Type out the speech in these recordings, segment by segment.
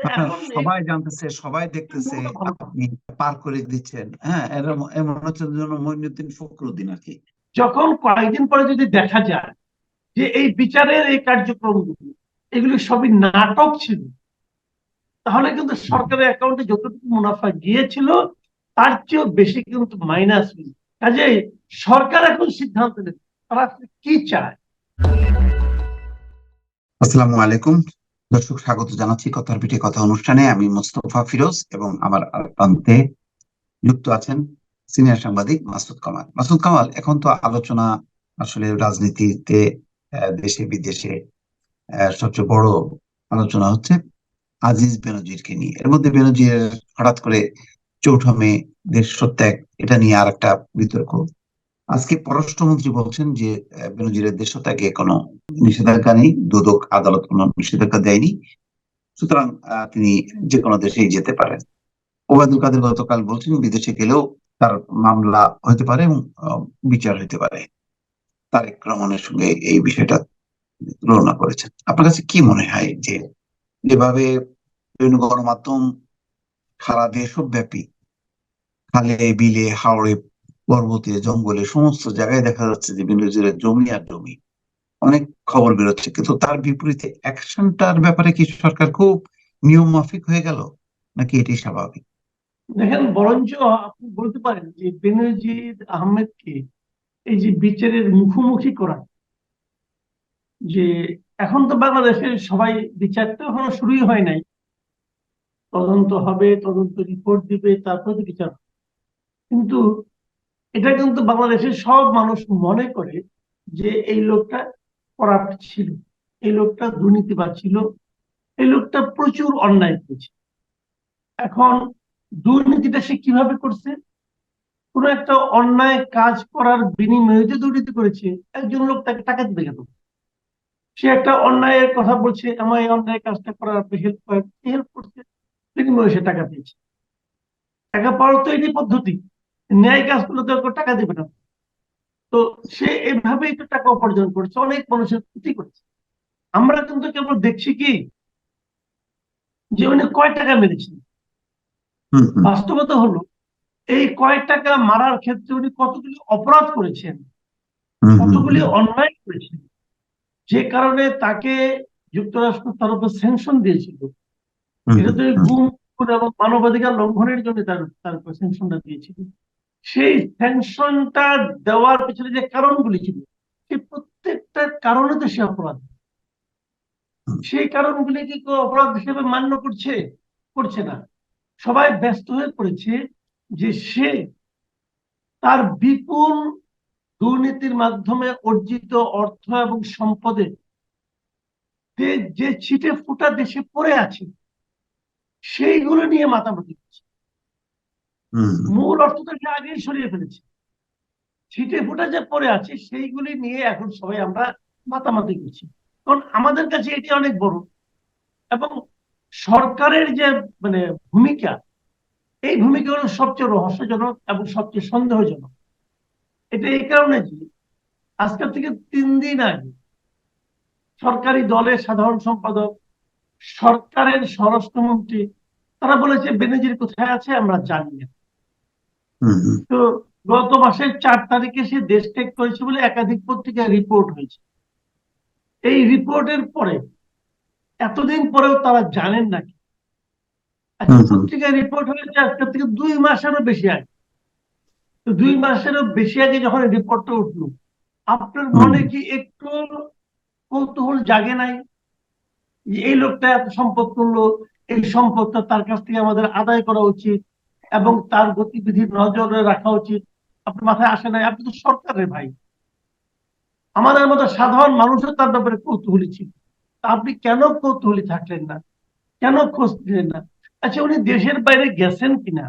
আপনার এখন সবাই জানতেছে, সবাই দেখতেছে, আপনি পার করে দিচ্ছেন। হ্যাঁ, এরকম এমন হচ্ছে যেন মঈনুদ্দিন ফখরুদ্দিন আর কি। যখন কয়েকদিন পরে যদি দেখা যায় যে এই বিচারের এই কার্যক্রমগুলি এগুলি সবই নাটক ছিল, তাহলে কিন্তু সরকারের অ্যাকাউন্টে যতটুকু মুনাফা গিয়েছিল তার চেয়েও বেশি কিন্তু মাইনাস হয়েছে। কাজেই সরকার এখন সিদ্ধান্ত নেবে তারা আসলে কি চায়। আসসালামু আলাইকুম দর্শক, স্বাগত জানাচ্ছি কথার পিঠে কথা অনুষ্ঠানে। আমি মোস্তফা ফিরোজ এবং আমার আর প্রান্তে যুক্ত আছেন সিনিয়র সাংবাদিক মাসুদ কামাল। মাসুদ কামাল, এখন তো আলোচনা আসলে রাজনীতিতে দেশে বিদেশে সবচেয়ে বড় আলোচনা হচ্ছে আজিজ বেনজিরকে নিয়ে। এর মধ্যে বেনজির হঠাৎ করে 4 মে দেশ সত্যাগ, এটা নিয়ে আর একটা বিতর্ক। আজকে পররাষ্ট্রমন্ত্রী বলছেন যে বেনজিরের দেশত্যাগে কোনো নিষেধাজ্ঞা নেই, দুদক আদালত কোনো নিষেধাজ্ঞা দেয়নি, সুতরাং তিনি যে কোনো দেশেই যেতে পারেন। ওবায়দুল কাদের গতকাল বলছেন বিদেশে গেলেও তার মামলা হতে পারে এবং বিচার হতে পারে। তারেক রহমানের সঙ্গে এই বিষয়টা তুলনা করেছেন। আপনার কাছে কি মনে হয় যে যেভাবে বিভিন্ন গণমাধ্যম সারা দেশব্যাপী খালে বিলে হাওড়ে পর্বতে জঙ্গলে সমস্ত জায়গায় দেখা যাচ্ছে যে বেনজিরের জমি আর জমি, অনেক খবর বেরোচ্ছে, কিন্তু তার বিপরীতে অ্যাকশনটার ব্যাপারে কি সরকার খুব নিয়ম মাফিক হয়ে গেল, নাকি এটি স্বাভাবিক? দেখেন, বরঞ্চ আপনি বলতে পারেন যে বেনজির আহমেদকে এই যে বিচারের মুখোমুখি করা, যে এখন তো বাংলাদেশের সবাই, বিচারটা এখনো শুরুই হয় নাই, তদন্ত হবে, তদন্ত রিপোর্ট দিবে, তারপর তো বিচার হবে। কিন্তু এটা কিন্তু বাংলাদেশের সব মানুষ মনে করে যে এই লোকটা করাপ্ট ছিল, এই লোকটা দুর্নীতিবাজ ছিল, এই লোকটা প্রচুর অন্যায় করেছে। এখন দুর্নীতিটা সে কিভাবে করছে? কোন একটা অন্যায় কাজ করার বিনিময়ে যে দুর্নীতি করেছে, একজন লোক তাকে টাকা দিতে গেল, সে একটা অন্যায়ের কথা বলছে, আমার এই অন্যায় কাজটা করার হেল্প করছে, বিনিময়ে সে টাকা পেয়েছে। টাকা পাওয়ার তো এটাই পদ্ধতি, ন্যায় কাজ করলে তো ওকে টাকা দিবে না। তো সে এভাবেই তো টাকা উপার্জন করছে, অনেক মানুষের ক্ষতি করছে। আমরা কিন্তু কেবল দেখছি কি যে উনি কয় টাকা মেরেছেন। হম হম বাস্তবতা হলো এই কয় টাকা মারার ক্ষেত্রে উনি কতগুলি অপরাধ করেছেন, হম হম কতগুলি অন্যায় করেছেন, যে কারণে তাকে যুক্তরাষ্ট্র তার উপর স্যাংশন দিয়েছিল। হম এটা হম তো এই হম গুম খুন এবং মানবাধিকার লঙ্ঘনের জন্য তার উপর স্যাংশনটা দিয়েছিল। সেই স্যাংশনটা দেওয়ার পিছনে যে কারণগুলি ছিল, সেই প্রত্যেকটা কারণে তো সে অপরাধ। সেই কারণগুলি কি কেউ অপরাধ হিসেবে মান্য করছে? করছে না। সবাই ব্যস্ত হয়ে পড়েছে যে সে তার বিপুল দুর্নীতির মাধ্যমে অর্জিত অর্থ এবং সম্পদে যে ছিটে ফোটা দেশে পড়ে আছে সেইগুলো নিয়ে মাতামাতি করছে। হম মূল অর্থটা সে আগেই সরিয়ে ফেলেছে, ছিটে ফোটা যে পড়ে আছে সেইগুলি নিয়ে এখন সবাই আমরা মাতামাতি করছি। কারণ আমাদের কাছে এটি অনেক বড়, এবং সরকারের যে মানে ভূমিকা, এই ভূমিকা হলো সবচেয়ে রহস্যজনক এবং সবচেয়ে সন্দেহজনক। এটা এই কারণে যে আজকের থেকে 3 দিন আগে সরকারি দলের সাধারণ সম্পাদক, সরকারের স্বরাষ্ট্রমন্ত্রী, তারা বলেছে বেনজির কোথায় আছে আমরা জানি না। হম হম তো গত মাসের 4 তারিখে সে দেশ ত্যাগ করেছে বলে একাধিক পত্রিকায় রিপোর্ট হয়েছে। এই রিপোর্টের পরে এতদিন পরেও তারা জানেন নাকি? আচ্ছা, হম হম পত্রিকায় রিপোর্ট হয়েছে আজকের থেকে 2 মাসেরও বেশি আগে। তো 2 মাসেরও বেশি আগে যখন রিপোর্টটা উঠলো, আপনার হম মনে কি একটু কৌতূহল জাগে নাই যে এই লোকটা এত সম্পদ করলো, এই সম্পদটা তার কাছ থেকে আমাদের আদায় করা উচিত এবং তার গতিবিধির নজরে রাখা উচিত? আপনার মাথায় আসে নাই? আপনি তো সরকারের ভাই, আমাদের মতো সাধারণ মানুষও তার ব্যাপারে কৌতূহলী ছিল। তা আপনি কেন কৌতূহলী থাকলেন না? কেন খোঁজ নিলেন না? আচ্ছা, উনি দেশের বাইরে গেছেন কিনা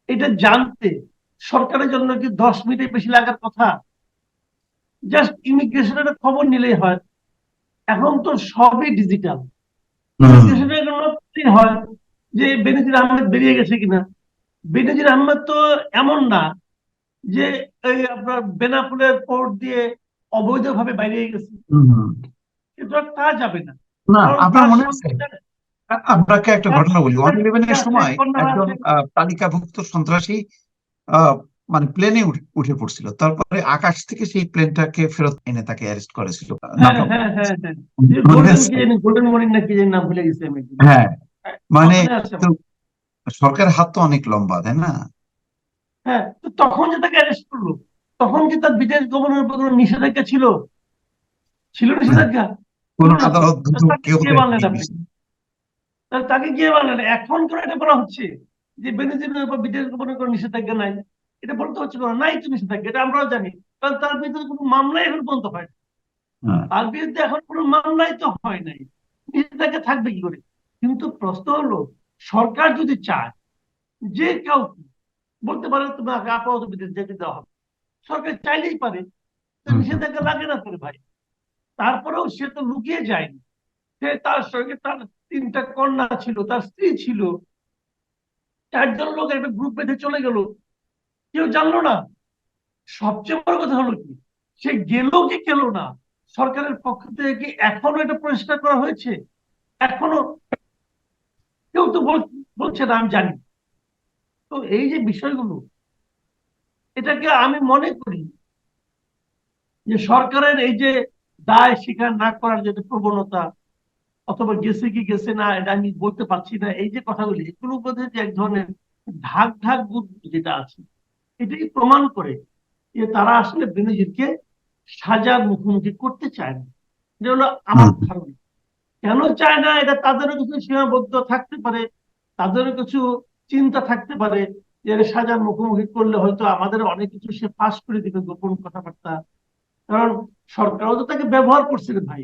এটা জানতে সরকারের জন্য কি 10 মিনিটের বেশি লাগার কথা? জাস্ট ইমিগ্রেশনের খবর নিলেই হয়। এখন তো সবই ডিজিটাল। হম ইমিগ্রেশনের জন্য হয় যে বেনজির আহমেদ বেরিয়ে গেছে কিনা। বেনজির আহমেদ তো এমন না যে এই আপনার বেনাপোলের পোর্ট দিয়ে অবৈধভাবে বাইরে গেছে, হম হম। কিন্তু আর তা যাবে না। না, কারণ আপনার তার মনে আছে সঙ্গে আপনাকে একটা ঘটনা বলি, 9/11-এর সময় কন্যা একজন আছে। তালিকাভুক্ত সন্ত্রাসী আহ, মানে প্লেনে উঠে পড়ছিল, তারপরে আকাশ থেকে সেই প্লেনটাকে ফেরত এনে তাকে অ্যারেস্ট করেছিল। হ্যাঁ নামটা হ্যাঁ হ্যাঁ হ্যাঁ, মনে গোল্ডেন কি আছে? জানি, গোল্ডেন মর্নিং না কি জানি নাম ভুলে গেছি আমি একদম। হ্যাঁ, হ্যাঁ, মানে মনে আছে তো আমার। সরকারের হাত তো অনেক লম্বা, তাই না? হ্যাঁ, তো তখন যে তাকে অ্যারেস্ট করলো, তখন কি তার বিদেশ গমনের উপর কোনো নিষেধাজ্ঞা ছিল? ছিল হ্যাঁ, নিষেধাজ্ঞা? কোন ছিল না তো। আদালত তো তাকে কেউ কে দেয়নি মানলেন এই আপনি? বিষয়ে। তাহলে তাকে কে মানলেন? এখন কেন এটা বলা হচ্ছে যে বেনজিরের উপর বিদেশ গমনের কোনো নিষেধাজ্ঞা নাই? এটা বলতে হচ্ছে কেন? নাই তো নিষেধাজ্ঞা, এটা আমরাও জানি। কারণ তার বিরুদ্ধে কোনো মামলাই এখন পর্যন্ত হয় না। হ্যাঁ। তার বিরুদ্ধে এখন কোনো মামলাই তো হয় নাই, নিষেধাজ্ঞা থাকবে কি করে? কিন্তু প্রশ্ন হলো, সরকার যদি চায়, যে কাউকে বলতে পারে তোমাকে আপাতত বিদেশ যেতে দেওয়া হবে, সরকার চাইলেই পারে। তো হুম, হুম, নিষেধাজ্ঞা লাগে না তোর ভাই। তারপরেও সে তো লুকিয়ে যায়নি। সে, তার সঙ্গে তার 3টা কন্যা ছিল, তার স্ত্রী ছিল, 4জন লোক একটা গ্রুপ বেঁধে চলে গেল, কেউ জানলো না। সবচেয়ে বড় কথা হলো কি, সে গেল কি গেল না, সরকারের পক্ষ থেকে কি এখনো এটা পরিষ্কার করা হয়েছে? এখনো কেউ তো বলছে না আমি জানি। তো এই যে বিষয়গুলো, এটাকে আমি মনে করি যে সরকারের এই যে দায় স্বীকার না করার যে একটা প্রবণতা, অথবা গেছে কি গেছে না এটা আমি বলতে পারছি না, এই যে কথাগুলি, এগুলোর মধ্যে যে এক ধরনের ঢাক ঢাক বুদ্ধি যেটা আছে, এটাই প্রমাণ করে যে তারা আসলে বেনজিরকে সাজার মুখোমুখি করতে চায় না। এটা হলো আমার হুম, ধারণা। কেন চায় না, এটা তাদেরও কিছু সীমাবদ্ধ থাকতে পারে, তাদেরও কিছু চিন্তা থাকতে পারে, যে এর সাজার মুখোমুখি করলে হয়তো আমাদের অনেক কিছু সে ফাঁস করে দিবে, গোপন কথাবার্তা। কারণ সরকারও তো তাকে ব্যবহার করছে রে ভাই।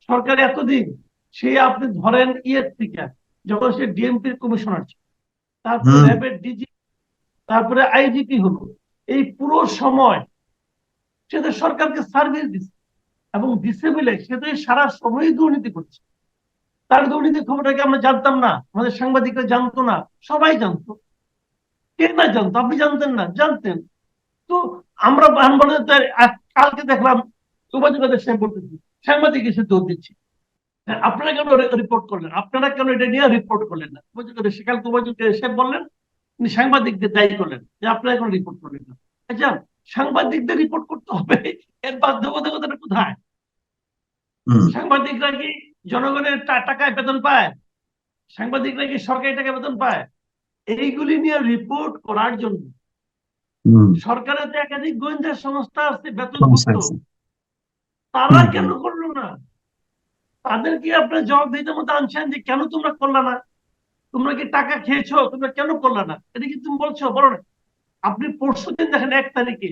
সরকার এতদিন, সে আপনি ধরেন ইয়ের থেকে, যখন সে ডিএমপির কমিশনার ছিল, তারপরে হুম, র্যাবের ডিজি, তারপরে আইজিপি হলো, এই পুরো সময় সে তো সরকারকে সার্ভিস দিচ্ছে, এবং দিচ্ছে বলে সে তো এই সারা সময় দুর্নীতি করছে। তার দুর্নীতির খবরটাকে আমরা জানতাম না, আমাদের সাংবাদিকরা জানতো না? সবাই জানতো। কে না জানতো? আপনি জানতেন না? জানতেন। তো আমরা বলে কালকে দেখলাম যোগাযোগ সাহেব বলতেছি, সাংবাদিক এসে দৌড় দিচ্ছে, হ্যাঁ, আপনারা কেন রিপোর্ট করলেন? আপনারা কেন এটা নিয়ে রিপোর্ট করলেন না? সেকাল যোগাযোগ সাহেব বললেন, তিনি সাংবাদিকদের দায়ী করলেন যে আপনারা এখন রিপোর্ট করলেন না। আচ্ছা, সাংবাদিকদের রিপোর্ট করতে হবে, এর বাধ্যবাধকতাটা কোথায়? হুম, সাংবাদিকরা কি জনগণের টাকায় বেতন পায়? সাংবাদিকরা কি সরকারি টাকায় বেতন পায়? এইগুলি নিয়ে রিপোর্ট করার জন্য হুম, সরকারের যে একাধিক গোয়েন্দা সংস্থা আছে সমস্যা বেতনভুক্ত, আছে। তারা হুম, কেন হুম, করলো না? তাদের কি আপনার জবাবদিহিতার মধ্যে আনছেন যে কেন তোমরা করলা না? তোমরা কি টাকা খেয়েছো? তোমরা কেন করলা না? এটা কি তুমি বলছো? বলো না। আপনি পরশুদিন দেখেন 1 তারিখে,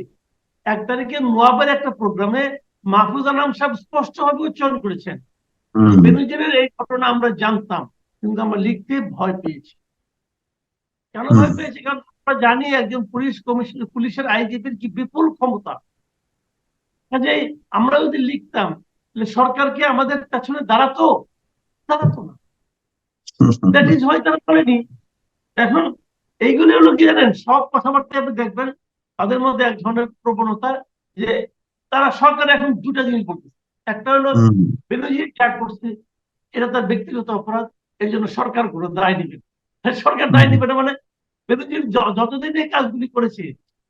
1 তারিখে নোয়াবের একটা প্রোগ্রামে মাহফুজ আনাম সাহেব স্পষ্টভাবে উচ্চারণ করেছেন যে হুম, বেনজিরের এই ঘটনা আমরা জানতাম, কিন্তু আমরা লিখতে ভয় পেয়েছি। কেন হুম, ভয় পেয়েছি? কারণ আমরা জানি একজন পুলিশ কমিশনার, পুলিশের আইজিপির কি বিপুল ক্ষমতা। কাজেই আমরা যদি লিখতাম, তাহলে সরকার কি আমাদের পেছনে দাঁড়াতো? দাঁড়াতো না। হুম, হুম, দ্যাট হুম, ইজ হয় তারা করেনি। এখন এইগুলি হলো কি জানেন, সব কথাবার্তায় আপনি দেখবেন তাদের মধ্যে এক ধরনের প্রবণতা, যে তারা সরকার এখন 2টা জিনিস বলতেছে। একটা হলো হুম, বেনজির যা করছে এটা তার ব্যক্তিগত অপরাধ, এই জন্য সরকার কোনো দায় নিবে না। সরকার দায় হুম, নিবে না মানে, বেনজির যতদিন এই কাজগুলি করেছে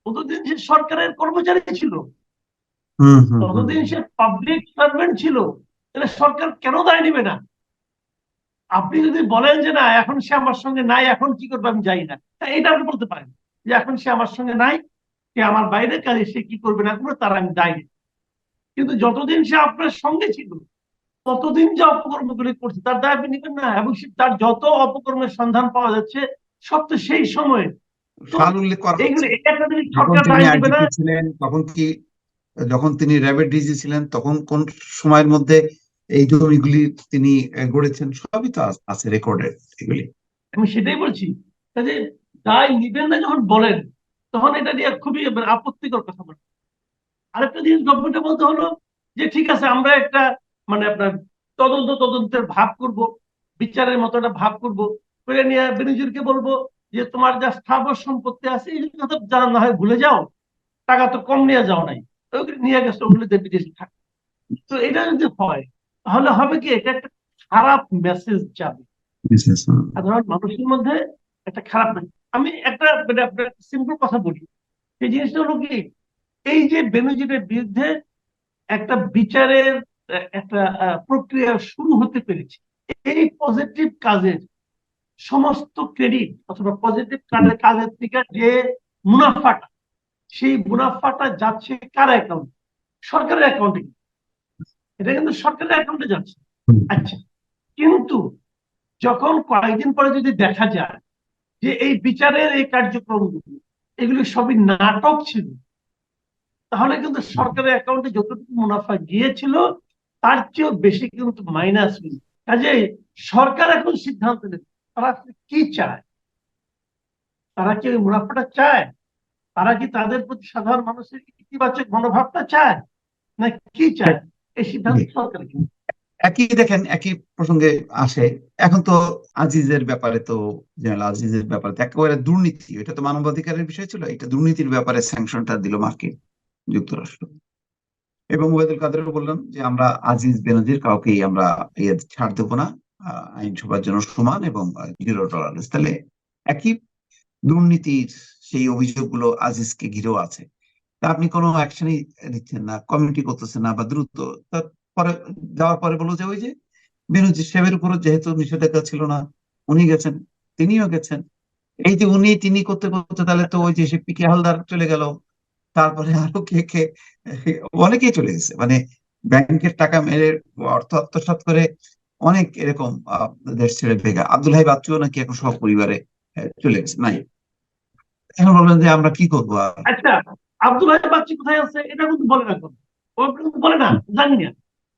ততদিন সে সরকারের কর্মচারী ছিল, হুম, হুম, হুম, ততদিন সে পাবলিক সার্ভেন্ট ছিল। তাহলে সরকার কেন দায় নিবে না? আপনি যদি বলেন যে না এখন সে আমার সঙ্গে নাই, এখন কি করবে আমি জানি না, তা এটা আপনি বলতে পারেন যে এখন সে আমার সঙ্গে নাই, সে আমার বাইরে, কাজে সে কি করবে না করবে তার আমি দায়ী। কিন্তু যতদিন সে আপনার সঙ্গে ছিল, ততদিন যে অপকর্মগুলি করছে তার দায় আপনি নিবেন না, এবং তার যত অপকর্মের সন্ধান পাওয়া যাচ্ছে সব তো সেই সময়ে। তো সাল উল্লেখ করা এইগুলো, হচ্ছে। এটা একটা জিনিস যখন সরকার তিনি দায় নিবে না। আইজিপি ছিলেন তখন কি, যখন তিনি র্যাবের ডিজি ছিলেন তখন কোন সময়ের মধ্যে এই জমিগুলি তিনি গড়েছেন, সবই তো আছে রেকর্ডেড এগুলি। আমি সেটাই বলছি। কাজে দায় নিবেন না যখন বলেন, তখন এটা নিয়ে খুবই আপত্তিকর কথা বলেন। আরেকটা জিনিস গভর্নমেন্টের বলতে হলো যে ঠিক আছে আমরা একটা, মানে আপনার তদন্তের ভাগ করব, বিচারের মতো একটা ভাগ করব, করে নিয়ে বেনজিরকে বলবো যে তোমার যা স্থাবর সম্পত্তি আছে এই কথা জানা না হয় ভুলে যাও, টাকা তো কম নিয়ে যাও নাই, ওগুলি নিয়ে গেছো, ওগুলিতে বিদেশে থাকে। তো এটা যদি হয়, তাহলে হবে কি, এটা একটা খারাপ মেসেজ যাবে। সাধারণ মানুষের মধ্যে একটা খারাপ লাগে। আমি একটা সিম্পল কথা বলি, সেই জিনিসটা হলো কি, এই যে বেনজিরের বিরুদ্ধে একটা বিচারের একটা প্রক্রিয়া শুরু হতে পেরেছে, এই পজিটিভ কাজের সমস্ত ক্রেডিট অথবা পজিটিভ কাজের থেকে যে মুনাফাটা, সেই মুনাফাটা যাচ্ছে কার অ্যাকাউন্টে? সরকারের অ্যাকাউন্টে। এটা কিন্তু সরকারের অ্যাকাউন্টে যাচ্ছে। আচ্ছা, কিন্তু যখন কয়েকদিন পরে যদি দেখা যায় যে এই বিচারের এই কার্যক্রমগুলো এগুলো সবই নাটক ছিল, তাহলে কিন্তু সরকারের অ্যাকাউন্টে যতটুকু মুনাফা গিয়েছিল তার চেয়েও বেশি কিন্তু মাইনাস হল। কাজেই সরকার এখন সিদ্ধান্ত নেবে তারা আসলে কি চায়। তারা কি ওই মুনাফাটা চায়? তারা কি তাদের প্রতি সাধারণ মানুষের ইতিবাচক মনোভাবটা চায়, না কি চায়? এই সিদ্ধান্ত সরকার কিন্তু। একই দেখেন, একই প্রসঙ্গে আসে এখন তো আজিজের ব্যাপারে, তো জেনারেল আজিজের ব্যাপারে তো একেবারে দুর্নীতি, এটা তো মানবাধিকারের বিষয় ছিল, এটা দুর্নীতির ব্যাপারে স্যাংশনটা দিল মার্কিন যুক্তরাষ্ট্র। এবং ওবায়দুল কাদেরও বললাম যে আমরা আজিজ বেনজির কাউকেই আমরা ছাড় দেবো না, আইন সবার জন্য সমান এবং জিরো টলারেন্স। তাহলে একই দুর্নীতির সেই অভিযোগগুলো আজিজকে ঘিরেও আছে। তা আপনি কোনো অ্যাকশনই নিচ্ছেন না, কমিউনিটি করতেছেন না, বা দ্রুত তারপরে যাওয়ার পরে বললো যে ওই যে বেনজির সাহেবের উপরও যেহেতু নিষেধাজ্ঞা ছিল না, উনি গেছেন, তিনিও গেছেন। এই যে উনি তিনি করতে করতে তাহলে তো ওই যে সে পিকে হালদার চলে গেল, তারপরে আরো কে কে অনেকেই চলে গেছে, মানে ব্যাংকের টাকা মেরে অর্থ আত্মসাৎ করে অনেক এরকম দেশ ছেড়ে ভেগা। আব্দুল হাই বাচ্চুও নাকি এখন সব পরিবারে চলে গেছে নাই। এখন বলবেন যে আমরা কি করবো আর। আচ্ছা, আব্দুল্লাহ বাচ্চি কোথায় আছে এটা কিন্তু বলে না এখন। ও কিন্তু বলে না, জানি না।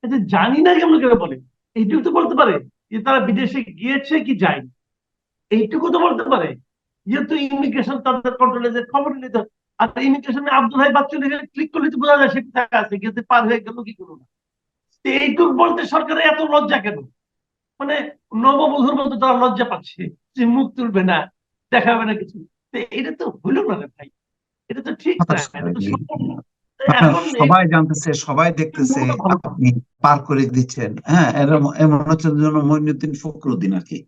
আচ্ছা, জানি না কেমন করে বলে? এইটুকু তো বলতে পারে যে তারা বিদেশে গিয়েছে কি যায়নি, এইটুকু তো বলতে পারে। যেহেতু ইমিগ্রেশন তাদের কন্ট্রোলে, যে খবর নিতে। আর ইমিগ্রেশনে আব্দুল হাই বাচ্চু লিখে ক্লিক করলে তো বোঝা যায় সে কোথায় আছে, গেতে পার হয়ে গেল কি করলো না। তো এইটুকু বলতে সরকারের এত লজ্জা কেন? মানে নববধূর মতো তারা লজ্জা পাচ্ছে যে মুখ তুলবে না, দেখাবে না কিছু। তো এটা তো হইল না রে ভাই, এটা তো ঠিক না, হতাশ এটা করে তো দিলেন। সম্ভব না। তো আপনার এখন এই সবাই জানতেছে, সবাই দেখতেছে, ভালো না। আপনি পার করে দিচ্ছেন। হ্যাঁ, এরকম এমন হচ্ছে যেন মঈনুদ্দিন ফখরুদ্দিন আর কি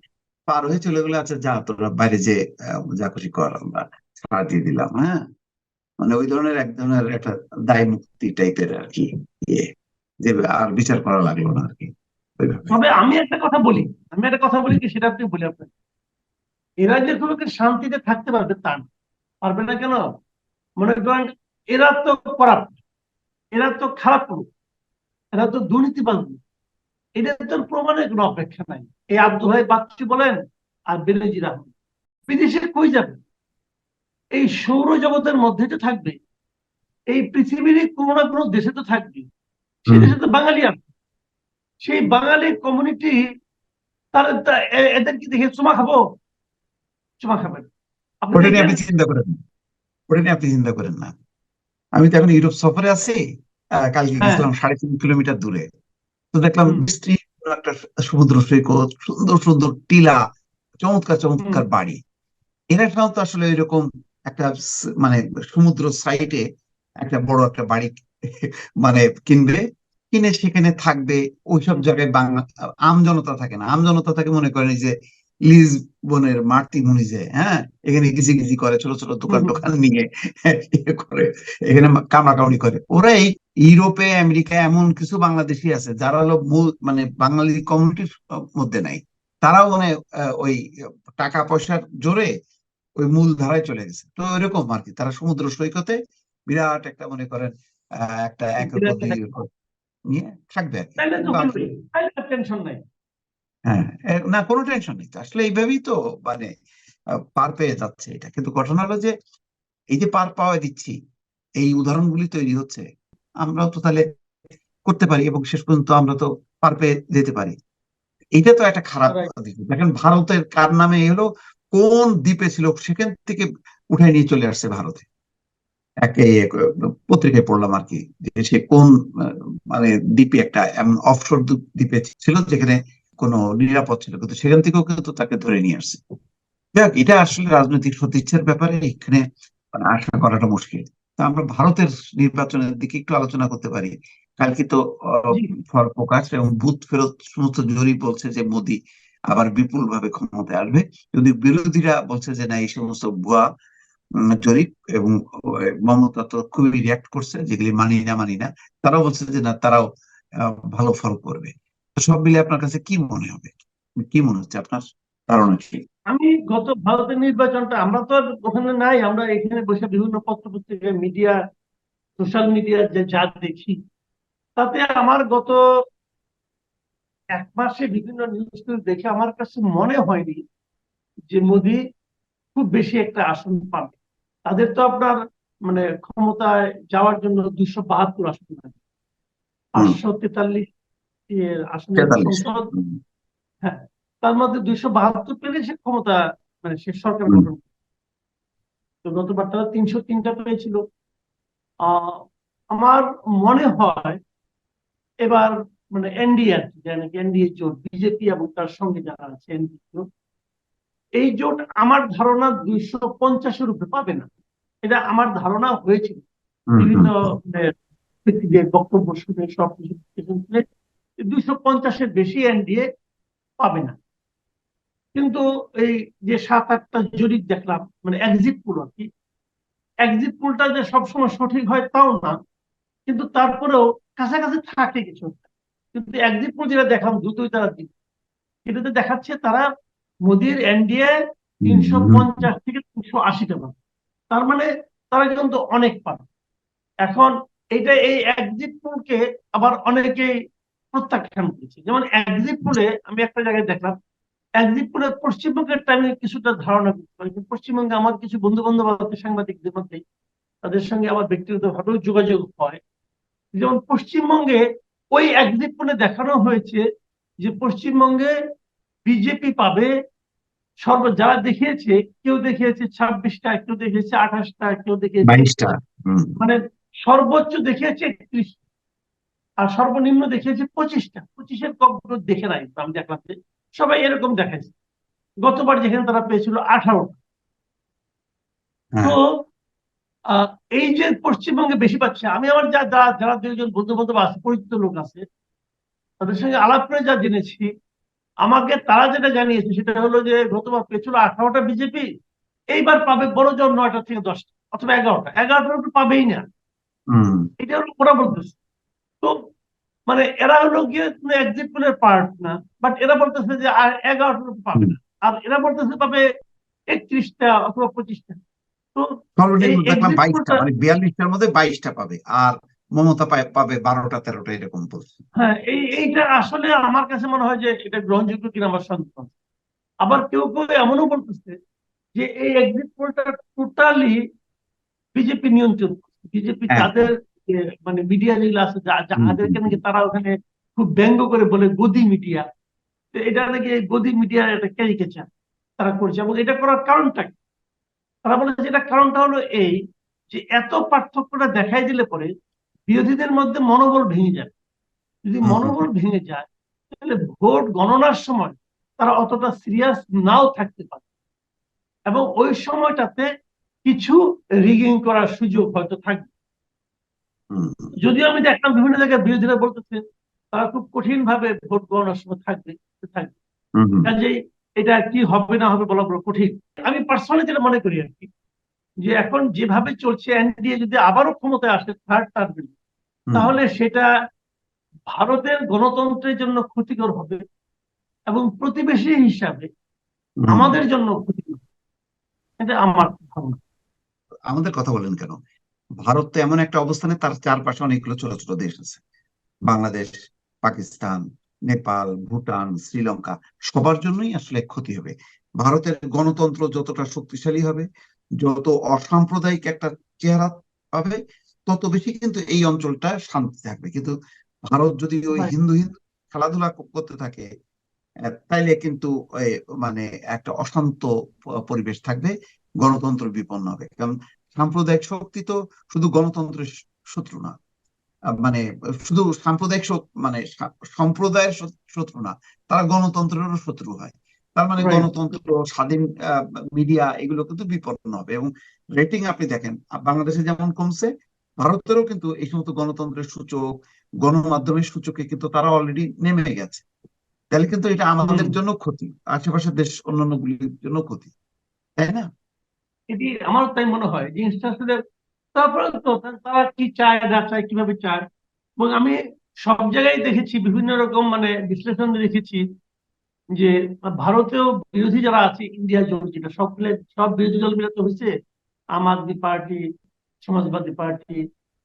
পার হয়ে চলে গেলে, আচ্ছা যা তোরা বাইরে যে যা খুশি কর, আমরা ছাড় দিয়ে দিলাম। হ্যাঁ, মানে ওই ধরনের এক ধরনের একটা দায় মুক্তি টাইপের আর কি, ইয়ে, যে আর বিচার করা লাগলো না আর কি ওইভাবে। তবে আমি একটা কথা বলি কি, সেটা আপনি বলি আপনার। এরা যে তোমাকে শান্তিতে থাকতে পারবে তা না। পারবে না কেন? মনে করেন, এরা তো করাপ্ট, এরা তো খারাপ লোক, এরা তো দুর্নীতিবাজ লোক। এটা তো প্রমাণের কোনো অপেক্ষা নাই। এই আব্দুল হাই বাচ্চু বলেন আর বেনজির আহমেদ বিদেশে কই যাবে? এই সৌরজগতের মধ্যে তো থাকবে, এই পৃথিবীর কোনো না কোনো দেশে তো থাকবে। সেই হুম। দেশে তো বাঙালি আছে। সেই বাঙালি কমিউনিটি তার এদের কি দেখে চুমা খাবো? চুমা খাবেন? আপনি ওটা নিয়ে দেখেন। আপনি চিন্তা করেন না, ওটা নিয়ে আপনি চিন্তা করেন না। আমি তো এখন ইউরোপ সফরে আছি। কালকে হ্যাঁ। গেছিলাম 3.5 কিলোমিটার দূরে। তো দেখলাম হুম। বিস্তীর্ণ একটা সমুদ্র সৈকত, সুন্দর সুন্দর টিলা, চমৎকার হুম। চমৎকার বাড়ি। এরা সাধারণত আসলে এরকম একটা মানে সমুদ্র সাইডে একটা বড় একটা বাড়ি মানে কিনবে, কিনে সেখানে থাকবে। ওইসব হুম। জায়গায় বাংলা আম জনতা থাকে না, আম জনতা থাকে মনে করেন এই যে লিসবনের মার্তি মুনিজে। হ্যাঁ, এখানে গিজি গিজি করে, ছোট ছোট হুম। দোকান হুম। টোকান নিয়ে ইয়ে করে, এখানে কামড়াকামড়ি করে। ওরা এই ইউরোপে আমেরিকায় এমন কিছু বাংলাদেশি আছে যারা হলো মূল মানে বাঙালি কমিউনিটির মধ্যে নাই। তারাও মানে ওই টাকা পয়সার জোরে ওই মূল ধারায় চলে গেছে। তো এরকম আর কি, তারা সমুদ্র সৈকতে বিরাট একটা মনে করেন একটা 1 একর 2 একর নিয়ে থাকবে আর কি। তাইলে তো বাকি হলোই, তাইলে টেনশন নাই। হ্যাঁ, না কোনো টেনশন নেই তো, আসলে এইভাবেই তো মানে পার পেয়ে যাচ্ছে এটা। কিন্তু ঘটনা হলো যে এই যে পার পাওয়া দিচ্ছি, এই উদাহরণগুলি তৈরি হচ্ছে, আমরাও তো তাহলে করতে পারি এবং শেষ পর্যন্ত আমরা তো পার পেয়ে যেতে পারি। এটা তো একটা খারাপ Right. দিক। দেখেন ভারতের কার নামে এলো, কোন দ্বীপে ছিল, সেখান থেকে উঠাই নিয়ে চলে আসছে ভারতে। একে পত্রিকায় পড়লাম আর কি, যে সে কোন মানে দ্বীপে, একটা এমন অফশোর দ্বীপে ছিল যেখানে কোনো নিরাপদ ছিল, কিন্তু সেখান থেকেও কিন্তু তাকে ধরে নিয়ে আসছে। যাক, এটা আসলে রাজনৈতিক সদিচ্ছার ব্যাপারে এখানে মানে আশা করাটা মুশকিল। তা আমরা ভারতের নির্বাচনের দিকে একটু আলোচনা করতে পারি। কালকে তো জি। ফল প্রকাশ এবং বুথ ফেরত সমস্ত জরিপ বলছে যে মোদি আবার বিপুল ভাবে ক্ষমতায় আসবে। যদি বিরোধীরা বলছে যে না, এই সমস্ত ভুয়া জরিপ, এবং মমতা তো খুবই রিয়াক্ট করছে যেগুলি মানি না, তারাও বলছে যে না, তারাও ভালো ফল করবে। তো সব মিলে আপনার কাছে কি মনে হবে, কি মনে হচ্ছে আপনার ধারণা কি? আমি গত ভারতের নির্বাচনটা, আমরা তো আর ওখানে নাই, আমরা এখানে বসে বিভিন্ন পত্র পত্রিকায়, মিডিয়া, সোশ্যাল মিডিয়া যে যা দেখি, তাতে আমার গত 1 মাসে বিভিন্ন নিউজ দেখে আমার কাছে মনে হয়নি যে মোদি খুব বেশি একটা আসন পাবে। তাদের তো আপনার মানে ক্ষমতায় যাওয়ার জন্য 272 আসন আছে, হুম। 543 আসনের 43। সংসদ। হ্যাঁ, তার মধ্যে 272 পেলে সে ক্ষমতা, মানে সে সরকার হুম। গঠন। তো গতবার তারা 303টা পেয়েছিল। আহ আমার মনে হয় এবার মানে এনডিএ আর কি, মানে এনডিএ জোট, বিজেপি এবং তার সঙ্গে যারা আছে এনডিএ জোট, এই জোট আমার ধারণা 250-এর উপরে পাবে না। এটা আমার ধারণা হয়েছিল হুম। বিভিন্ন হুম। মানে, ব্যক্তিদের বক্তব্য শুনে, সবকিছু শুনে 250-এর বেশি এনডিএ পাবে না। কিন্তু এই যে 7-8টা জরিপ দেখলাম, মানে এক্সিট পোল আর কি, এক্সিট পোলটা যে সবসময় সঠিক হয় তাও না, কিন্তু তারপরেও কাছাকাছি থাকে কিছু একটা। কিন্তু এক্সিট পোল যেটা দেখলাম দ্রুতই তারা দিক, এটাতে দেখাচ্ছে তারা মোদির এনডিএ তিনশো হুম। পঞ্চাশ থেকে 380টা পাবে। তার মানে তারা কিন্তু অনেক পাবে। এখন এটা, এই এক্সিট পোলকে আবার অনেকেই প্রত্যাখ্যান করেছে। যেমন এক্সিট পোলে আমি একটা জায়গায় দেখলাম, এক্সিট পোলে পশ্চিমবঙ্গের টাইমে কিছুটা ধারণা করতে পারি, কিন্তু পশ্চিমবঙ্গে আমার কিছু বন্ধু বান্ধব আছে সাংবাদিকদের মধ্যে, তাদের সঙ্গে আমার ব্যক্তিগতভাবেও যোগাযোগ হয়। যেমন পশ্চিমবঙ্গে ওই এক্সিট পোলে দেখানো হয়েছে যে পশ্চিমবঙ্গে বিজেপি পাবে যারা দেখিয়েছে, কেউ দেখিয়েছে 26টা, কেউ দেখিয়েছে 28টা, কেউ দেখিয়েছে 22টা। 21টা, হুম। মানে সর্বোচ্চ দেখিয়েছে 31, আর সর্বনিম্ন দেখিয়েছে 25টা। 25-এর কখনো দেখে নাই আমি দেখলাম যে সবাই এরকম দেখাচ্ছে। গতবার যেখানে তারা পেয়েছিল 18টা। তো হ্যাঁ। আহ, এই যে পশ্চিমবঙ্গে বেশি পাচ্ছে, আমি আমার যারা যারা দুইজন বন্ধু বান্ধব আছে, পরিচিত লোক আছে, তাদের সঙ্গে আলাপ করে যা জেনেছি, আমাকে তারা যেটা জানিয়েছে সেটা হলো যে গতবার পেয়েছিল 18টা বিজেপি, এইবার পাবে বড় জোর 9টা থেকে 10টা অথবা 11টা, 11টার উপর পাবেই না। হুম। এটা হলো ওরা বলতেছে। তো মানে এরা হলো গিয়ে এক্সিট পোলের পার্ট না, বাট এরা বলতেছে যে আর 11টার উপর পাবে হুম। না, আর এরা বলতেছে পাবে 31টা অথবা 25টা। তো এই সর্বনিম্ন দেখলাম এক্সিট 22টা, পোলটা, মানে 42টার মধ্যে 22টা পাবে, আর মমতা পাবে 12টা 13টা, এরকম বলছে। হ্যাঁ, এইটা আসলে আমার কাছে মনে হয় যে এটা গ্রহণযোগ্য কিনা আমার সন্দেহ আছে। আবার কেউ কেউ এমনও বলতেছে যে এই এক্সিট পোলটা টোটালি বিজেপি নিয়ন্ত্রণ করছে। বিজেপি হ্যাঁ। তাদের যে মানে মিডিয়া যেগুলো আছে, হুম। হুম। যাদেরকে নাকি হুম। তারা ওখানে খুব ব্যঙ্গ করে বলে গদি মিডিয়া, তো এটা নাকি এই গদি মিডিয়ার একটা ক্যারিকেচার তারা করছে। এবং এটা করার কারণটা কি? তারা বলে যে এটা কারণটা হলো এই, যে এত পার্থক্যটা দেখাই দিলে পরে বিরোধীদের মধ্যে মনোবল ভেঙে যাবে। যদি হুম। হুম। মনোবল ভেঙে যায়, তাহলে ভোট গণনার সময় তারা অতটা সিরিয়াস নাও থাকতে পারে, এবং ওই সময়টাতে কিছু রিগিং করার সুযোগ হয়তো থাকবে। হুম। হুম। যদিও আমি দেখলাম বিভিন্ন জায়গায় বিরোধীরা বলতেছে তারা খুব কঠিন ভাবে ভোট গণনার সময় থাকবে থাকবে হুম। হুম। কাজেই এটা কি হবে না হবে বলা বড় কঠিন। আমি পার্সোনালি যেটা মনে করি আর কি, যে এখন যেভাবে চলছে এনডিএ যদি আবারও ক্ষমতায় আসে থার্ড টার্মে, হুম। তাহলে সেটা ভারতের গণতন্ত্রের জন্য ক্ষতিকর হবে, এবং প্রতিবেশী হিসাবে হুম। আমাদের জন্য ক্ষতিকর। এটা আমার ধারণা। আমাদের কথা বলেন কেন, ভারত তো এমন একটা অবস্থানে, তার চারপাশে অনেকগুলো ছোট ছোট দেশ আছে, বাংলাদেশ, পাকিস্তান, নেপাল, ভুটান, শ্রীলঙ্কা, সবার জন্যই আসলে ক্ষতি হবে। ভারতের গণতন্ত্র যতটা শক্তিশালী হবে, যত অসাম্প্রদায়িক একটা চেহারা পাবে, তত বেশি কিন্তু এই অঞ্চলটা শান্তি থাকবে। কিন্তু ভারত যদি ওই Right. হিন্দু হিন্দু খেলাধুলা করতে থাকে, তাইলে কিন্তু এই মানে একটা অশান্ত পরিবেশ থাকবে, গণতন্ত্র বিপন্ন হবে। কারণ সাম্প্রদায়িক শক্তি তো শুধু গণতন্ত্রের শত্রু না, মানে শুধু সাম্প্রদায়িক মানে সম্প্রদায়ের শত্রু না, তারা গণতন্ত্রেরও শত্রু হয়। তার মানে Right. গণতন্ত্র, স্বাধীন মিডিয়া, এগুলো কিন্তু বিপন্ন হবে। এবং রেটিং আপনি দেখেন, বাংলাদেশে যেমন কমছে, ভারতেরও কিন্তু এই সমস্ত গণতন্ত্রের সূচক, গণমাধ্যমের সূচকে কিন্তু তারা অলরেডি নেমে গেছে। তাহলে কিন্তু এটা আমাদের হুম। জন্য ক্ষতি, আশেপাশের দেশ অন্যান্য গুলির জন্য ক্ষতি, তাই না? এটি আমার তাই মনে হয় জিনিসটা আসলে, তারপরে তো তারা কি চায় না চায় কিভাবে চায়। এবং আমি সব জায়গায় দেখেছি, বিভিন্ন রকম মানে বিশ্লেষণ দেখেছি যে ভারতেও বিরোধী যারা আছে, ইন্ডিয়া জোট যেটা, সব বিরোধী দল মিলে তো হয়েছে, আম আদমি পার্টি, সমাজবাদী পার্টি,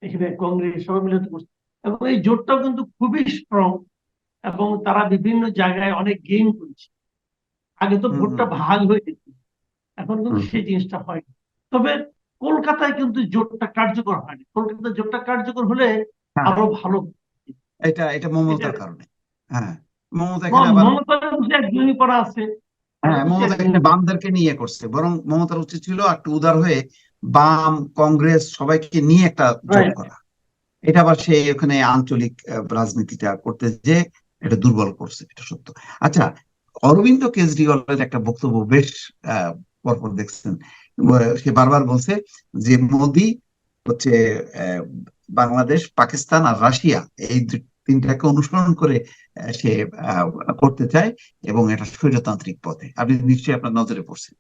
এখানে কংগ্রেস, সবাই মিলে তো করছে। এবং এই জোটটাও কিন্তু খুবই স্ট্রং, এবং তারা বিভিন্ন জায়গায় অনেক গেইন করেছে। আগে তো হুম ভোটটা হুম ভাগ হয়ে যেত, এখন কিন্তু হুম সেই জিনিসটা হয়নি। তবে কলকাতায় কিন্তু জোটটা কার্যকর হয়নি। কলকাতায় জোটটা কার্যকর হলে হ্যাঁ, আরো ভালো হতো। এটা এটা এটা মমতার কারণে। হ্যাঁ, মমতা এখানে আবার, মমতার যে একজনই করা আছে, তারা হ্যাঁ তো সে মমতা এখানে একজনই করে। বামদেরকে নিয়ে করছে, বরং মমতার উচিত ছিল একটু উদার হয়ে বাম কংগ্রেস সবাইকে নিয়ে একটা জোট রাইট। করা। এটা আবার সে ওখানে আঞ্চলিক রাজনীতিটা করতে যে এটা দুর্বল করছে, এটা সত্য। আচ্ছা, অরবিন্দ কেজরিওয়ালের একটা বক্তব্য বেশ পরপর দেখছেন, সে বারবার বলছে যে মোদি হচ্ছে আহ, বাংলাদেশ, পাকিস্তান আর রাশিয়া, এই তিনটাকে অনুসরণ করে সে আহ, করতে চায়, এবং এটা স্বৈরতান্ত্রিক পথে। আপনি নিশ্চয়ই আপনার নজরে পড়ছে,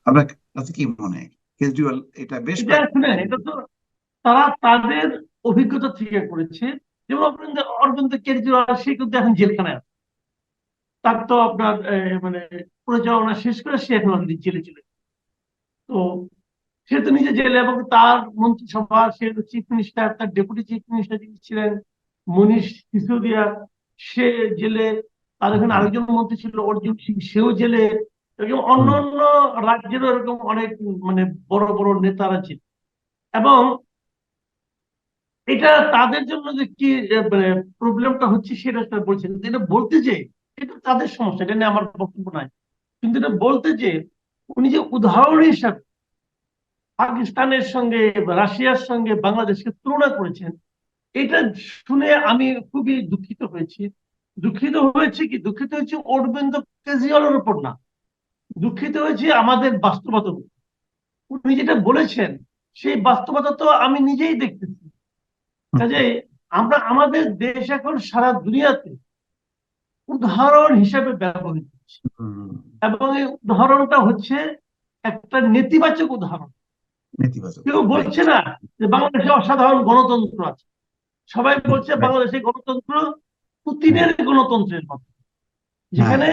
আপনার কাছে কি মনে হয়? কেজরিওয়াল এটা বেশ এটা কয়েকবার শুনেন, এটা তো তারা তাদের অভিজ্ঞতা থেকে করেছে। যেমন অরবিন্দ কেজরিওয়াল, সে কিন্তু এখন জেলখানায় আছে। তার তো আপনার মানে পরিচালনা শেষ করে সে এখন অলরেডি জেলে চলে গেছে। তো সে তো নিজে জেলে, এবং তার মন্ত্রিসভা, সে চিফ মিনিস্টার, তার ডেপুটি চিফ মিনিস্টার যিনি ছিলেন মনীষ সিসোদিয়া, সে জেলে। তার এখানে হুম আরেকজন মন্ত্রী ছিল অর্জুন সিং, সেও জেলে। এরকম অন্য হুম অন্য রাজ্যেরও এরকম অনেক মানে বড় বড় নেতারা ছিল। এবং এটা তাদের জন্য যে কি মানে প্রবলেমটা হচ্ছে সেটা তারা বলছে, কিন্তু এটা বলতে যে এটা তাদের সমস্যা, এটা নিয়ে আমার বক্তব্য নাই। কিন্তু এটা বলতে যে উনি যে উদাহরণ হিসাবে পাকিস্তানের সঙ্গে, রাশিয়ার সঙ্গে বাংলাদেশকে তুলনা করেছেন, এটা শুনে আমি খুবই দুঃখিত হয়েছি। দুঃখিত হয়েছে অরবিন্দ কেজরিওয়ালের উপর না, দুঃখিত হয়েছে আমাদের বাস্তবতা। উনি যেটা বলেছেন সেই বাস্তবতা তো আমি নিজেই দেখতেছি। কাজে আমরা, আমাদের দেশ এখন সারা দুনিয়াতে উদাহরণ হিসেবে ব্যবহৃত হচ্ছে। হুম, এবং এই উদাহরণটা হচ্ছে একটা নেতিবাচক উদাহরণ। নেতিবাচক, কেউ রাইট। বলছে না যে বাংলাদেশে অসাধারণ গণতন্ত্র আছে, সবাই বলছে রাইট। বাংলাদেশে গণতন্ত্র হ্যাঁ পুতিনের গণতন্ত্রের মতো, হ্যাঁ। যেখানে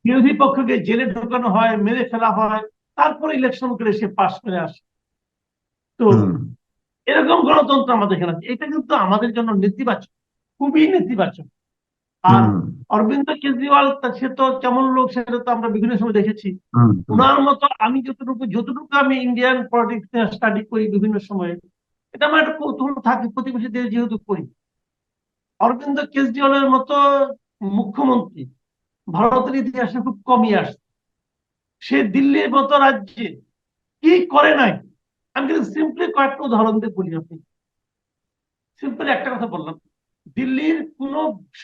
বিরোধী পক্ষকে জেলে ঢোকানো হয়, মেরে ফেলা হয়, তারপরে ইলেকশন করে সে পাশ করে আসে। তো হুম এরকম গণতন্ত্র আমাদের এখানে আছে। এটা কিন্তু আমাদের জন্য নেতিবাচক, খুবই নেতিবাচক। আর হুম অরবিন্দ কেজরিওয়াল, সে তো কেমন লোক সেটা তো আমরা বিভিন্ন সময় দেখেছি। হুম হুম ওনার মতো আমি যতটুকু যতটুকু আমি ইন্ডিয়ান পলিটিক্স স্টাডি করি বিভিন্ন সময়ে, এটা আমার একটা কৌতূহল থাকে, প্রতিবেশী দেশ যেহেতু করি। অরবিন্দ কেজরিওয়ালের মতো মুখ্যমন্ত্রী ভারতের ইতিহাসে খুব কমই আসছে। সে দিল্লির মতো রাজ্যে কি করে নাই। আমি কিন্তু সিম্পলি কয়েকটা উদাহরণ দিয়ে বলি আপনি। সিম্পলি একটা কথা বললাম, দিল্লির কোন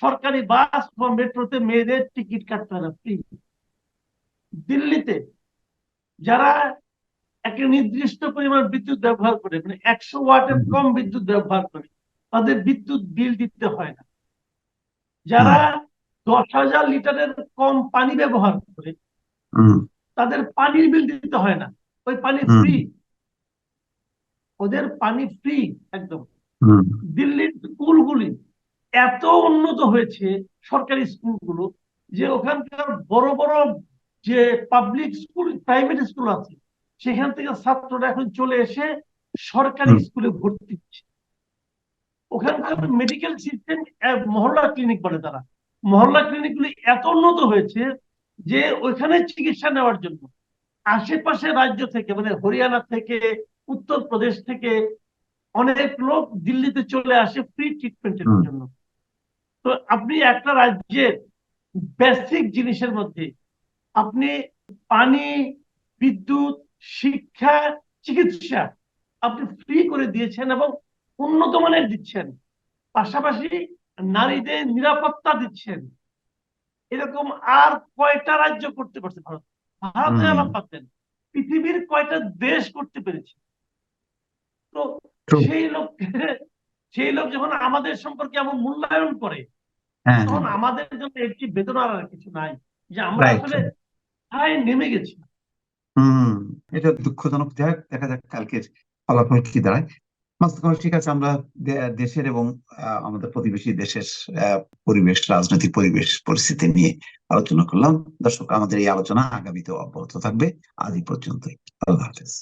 সরকারি বাস বা মেট্রোতে মেয়েদের টিকিট কাটতে হয় না, ফ্রি। দিল্লিতে যারা একটা নির্দিষ্ট পরিমাণ বিদ্যুৎ ব্যবহার করে, মানে 100 ওয়াটের হুম কম বিদ্যুৎ ব্যবহার করে, তাদের বিদ্যুৎ বিল দিতে হয় না। হুম যারা 10,000 লিটারের কম পানি ব্যবহার করে, হুম তাদের পানির বিল দিতে হয় না, ওই পানি হুম ফ্রি। ওদের পানি ফ্রি একদম। হুম দিল্লির স্কুলগুলি এত উন্নত হয়েছে, সরকারি স্কুলগুলো, যে ওখানকার বড় বড় যে পাবলিক স্কুল, প্রাইভেট স্কুল আছে, সেখান থেকে ছাত্ররা এখন চলে এসে সরকারি হুম স্কুলে ভর্তি হচ্ছে। ওখানকার মেডিকেল সিস্টেম, মহল্লা ক্লিনিক বলে তারা, মহল্লা ক্লিনিকগুলি এত উন্নত হয়েছে যে ওইখানে চিকিৎসা নেওয়ার জন্য আশেপাশে রাজ্য থেকে, মানে হরিয়ানা থেকে, উত্তরপ্রদেশ থেকে অনেক লোক দিল্লিতে চলে আসে ফ্রি ট্রিটমেন্টের হুম জন্য। তো আপনি একটা রাজ্যের বেসিক জিনিসের মধ্যে আপনি পানি, বিদ্যুৎ, শিক্ষা, চিকিৎসা আপনি ফ্রি করে দিয়েছেন, এবং উন্নত মানের দিচ্ছেন, পাশাপাশি নারীদের নিরাপত্তা দিচ্ছেন। এরকম আর কয়টা রাজ্য করতে পারছে ভারত? ভারতে হুম, আলাপ পাচ্ছেন, পৃথিবীর কয়টা দেশ করতে পেরেছে? তো true. সেই লোক সেই লোক যখন আমাদের সম্পর্কে এমন মূল্যায়ন করে, হ্যাঁ, তখন হ্যাঁ, আমাদের জন্য এর চেয়ে বেদনার আর কিছু নাই, যে আমরা রাইট। আসলে প্রায় নেমে গেছি। হম, এটা দুঃখজনক। দেখা যাক কালকের ফলাফল কি দাঁড়ায়। মাসুদ কামাল, ঠিক আছে, আমরা দেশের এবং আমাদের প্রতিবেশী দেশের পরিবেশ, রাজনৈতিক পরিবেশ পরিস্থিতি নিয়ে আলোচনা করলাম। দর্শক, আমাদের এই আলোচনা আগামীতেও অব্যাহত থাকবে। আজ এই পর্যন্তই। আল্লাহ হাফেজ।